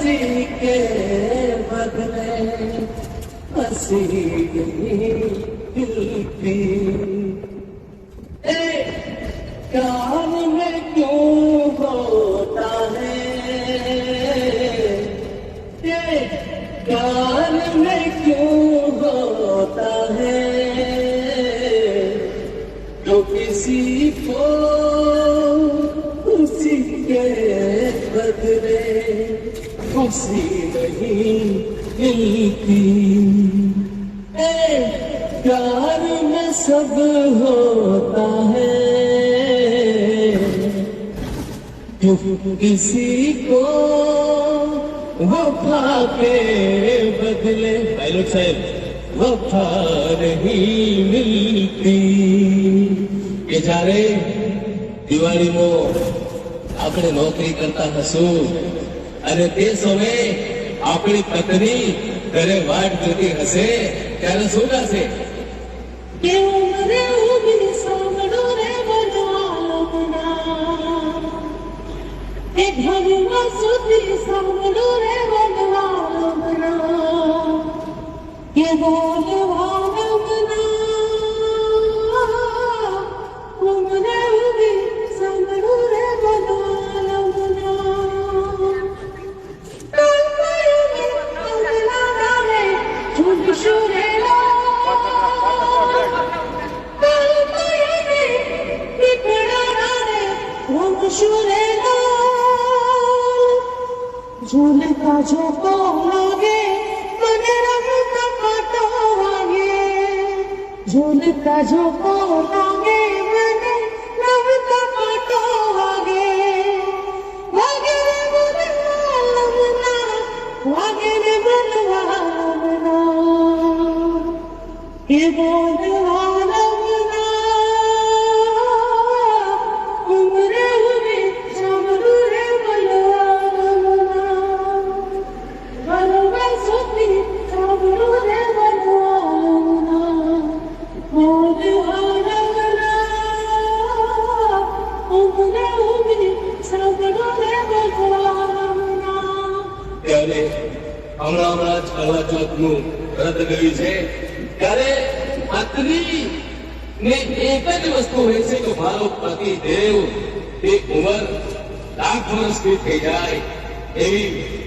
हंसी के बदले हंसी दिल की कान में क्यों होता है कान में क्यों होता है तो किसी को उसी के बदले खुशी नहीं मिलती प्यार में सब होता है जो किसी को वफा के बदले पायलट साहब वफा नहीं मिलती કે જ્યારે દિવાળીમાં આપણે નોકરી કરતા હશું અને તે સમયે આપણી પત્ની ઘરે વાટ જોતી હશે ત્યારે શું થશે કે ઉમરે ઉમરી સાંભળો રે વનવાલમના એ ઘરમાં સુધી સાંભળો રે વનવાલમના કે વનવાલમના ઉમરે ઉમરી સાંભળો રે झूलता झोंको लागे મને રમતા પાટો વાગે झूलता झोंको लागे મને રમતા પાટો વાગે વાગે રે વનવાલમના વાગે રે વનવાલમના એ વનવાલમના ઉમરે ઉમરે સાંભળો રે વનવાલમના વનવા સુધી સાંભળો રે વનવાલમના વનવાલમના ઉમરે ઉમરે સાંભળો રે વનવાલમના ત્યારે હમણાં જ કરવા ચોથનું વ્રત ગયું છે ત્યારે પત્ની ને એક જ વસ્તુ હોય છે કે મારો પતિ દેવ એ ઉંમર લાખ વર્ષની થઈ જાય એવી